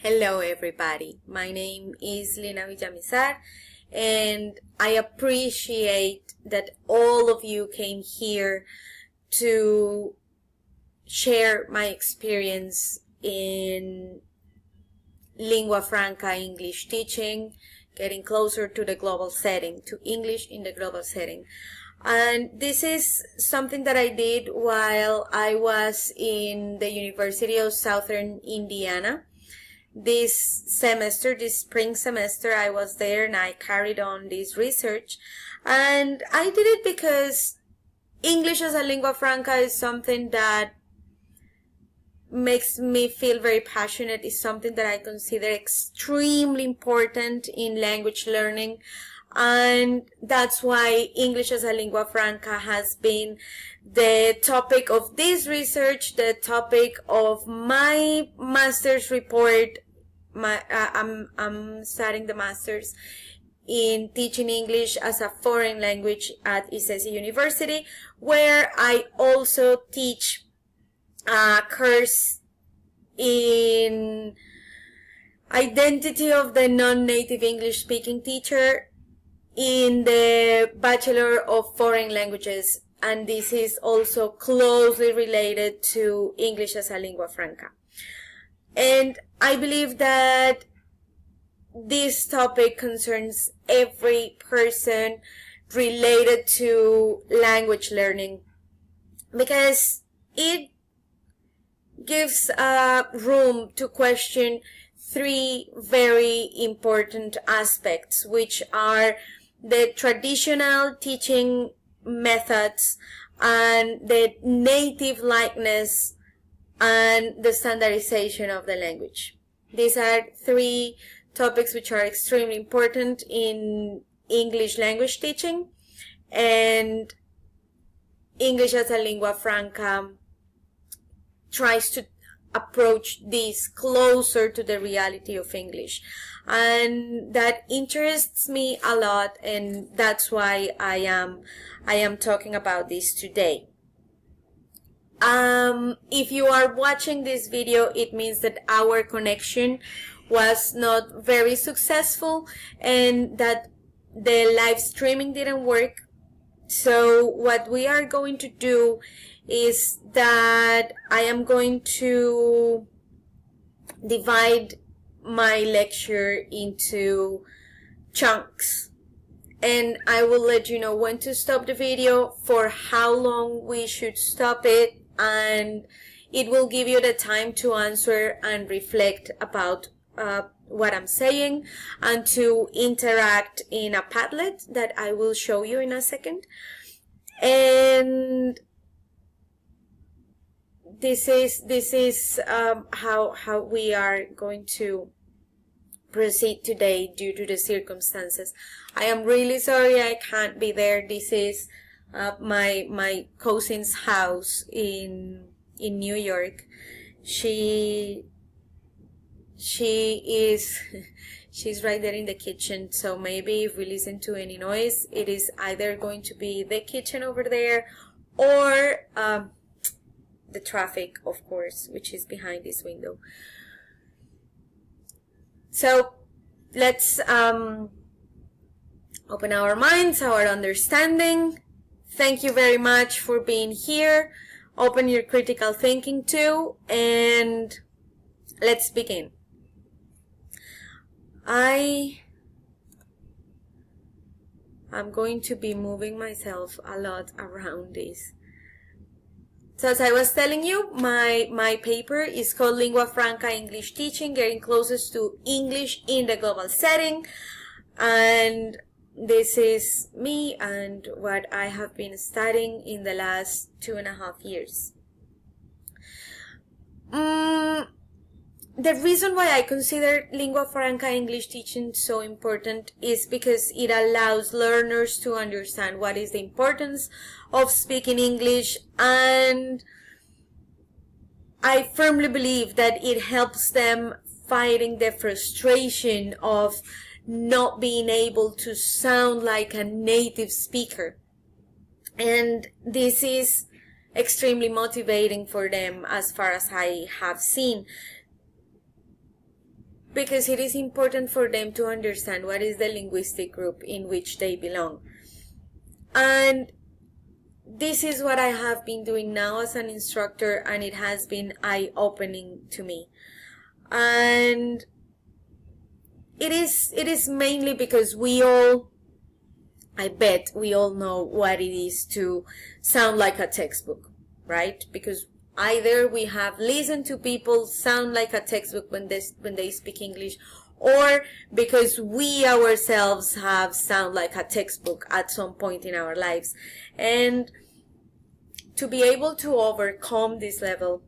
Hello everybody, my name is Lina Villamizar and I appreciate that all of you came here to share my experience in Lingua Franca English teaching, getting closer to the global setting, to English in the global setting. And this is something that I did while I was in the University of Southern Indiana. This semester, this spring semester, I was there and I carried on this research. And I did it because English as a lingua franca is something that makes me feel very passionate. It's something that I consider extremely important in language learning. And that's why English as a lingua franca has been the topic of this research, the topic of my master's report. I'm studying the master's in teaching English as a foreign language at ICESI University, where I also teach a course in identity of the non-native English speaking teacher in the Bachelor of Foreign Languages, and this is also closely related to English as a lingua franca. And I believe that this topic concerns every person related to language learning because it gives room to question three very important aspects, which are the traditional teaching methods and the native likeness and the standardization of the language. These are three topics which are extremely important in English language teaching, and English as a lingua franca tries to approach this closer to the reality of English, and that interests me a lot, and that's why I am talking about this today. If you are watching this video, it means that our connection was not very successful and that the live streaming didn't work. So what we are going to do is that I am going to divide my lecture into chunks, and I will let you know when to stop the video, for how long we should stop it, and it will give you the time to answer and reflect about what I'm saying and to interact in a Padlet that I will show you in a second. And this is how we are going to proceed today due to the circumstances. I am really sorry I can't be there. This is my cousin's house in New York. She's right there in the kitchen, so maybe if we listen to any noise, it is either going to be the kitchen over there or the traffic, of course, which is behind this window. So let's open our minds, our understanding. Thank you very much for being here. Open your critical thinking too, and let's begin. I'm going to be moving myself a lot around this. So as I was telling you, my paper is called Lingua Franca English Teaching, Getting Closest to English in the Global Setting. And this is me and what I have been studying in the last 2.5 years. The reason why I consider Lingua Franca English teaching so important is because it allows learners to understand what is the importance of speaking English, and I firmly believe that it helps them fighting the frustration of not being able to sound like a native speaker. And this is extremely motivating for them as far as I have seen. because it is important for them to understand what is the linguistic group in which they belong. And this is what I have been doing now as an instructor, and it has been eye-opening to me. And it is mainly because I bet we all know what it is to sound like a textbook, right? Because either we have listened to people sound like a textbook when they speak English, or because we ourselves have sound like a textbook at some point in our lives. And to be able to overcome this level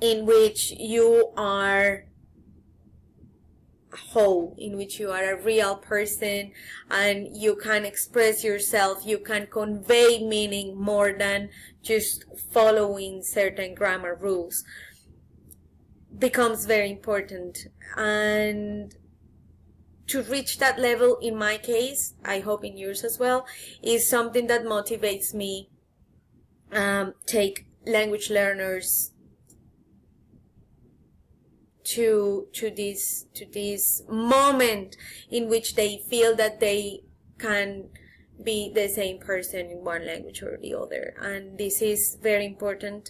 in which you are whole, in which you are a real person and you can express yourself, you can convey meaning more than just following certain grammar rules, becomes very important. And to reach that level, in my case, I hope in yours as well, is something that motivates me take language learners to this moment in which they feel that they can be the same person in one language or the other. And this is very important,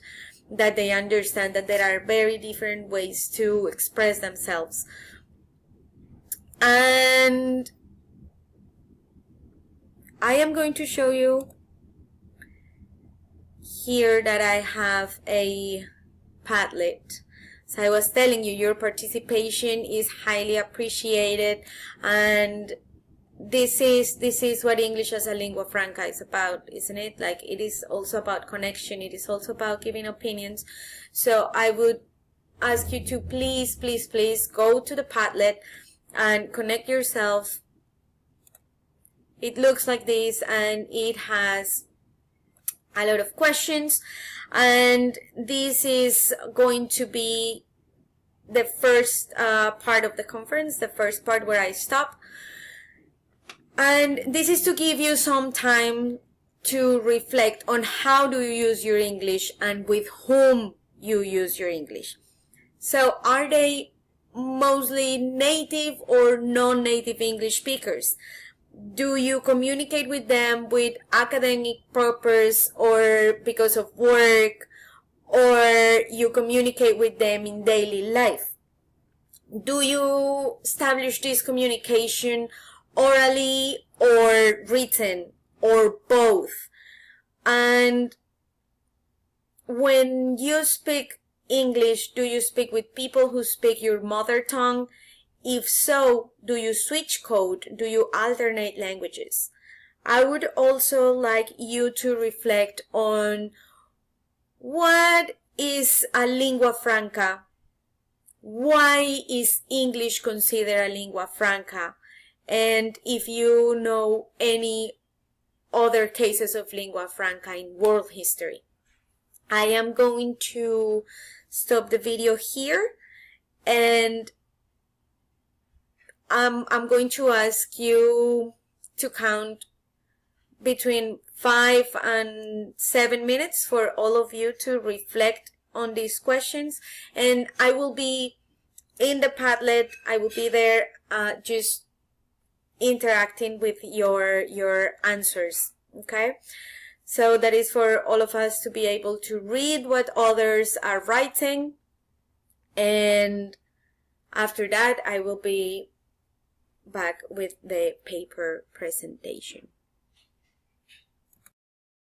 that they understand that there are very different ways to express themselves. And I am going to show you here that I have a Padlet. So I was telling you, your participation is highly appreciated, and this is what English as a lingua franca is about, isn't it? Like, it is also about connection, it is also about giving opinions. So I would ask you to please go to the Padlet and connect yourself. It looks like this, and it has a lot of questions, and this is going to be the first part of the conference, the first part where I stop. And this is to give you some time to reflect on how do you use your English and with whom you use your English. So are they mostly native or non-native English speakers? Do you communicate with them with academic purpose or because of work, or you communicate with them in daily life? Do you establish this communication orally or written, or both? And when you speak English, do you speak with people who speak your mother tongue? If so, do you switch code? Do you alternate languages? I would also like you to reflect on what is a lingua franca. Why is English considered a lingua franca? And if you know any other cases of lingua franca in world history. I am going to stop the video here, and I'm going to ask you to count between 5 and 7 minutes for all of you to reflect on these questions, and I will be in the Padlet. I will be there just interacting with your answers. Okay, so that is for all of us to be able to read what others are writing, and after that I will be back with the paper presentation.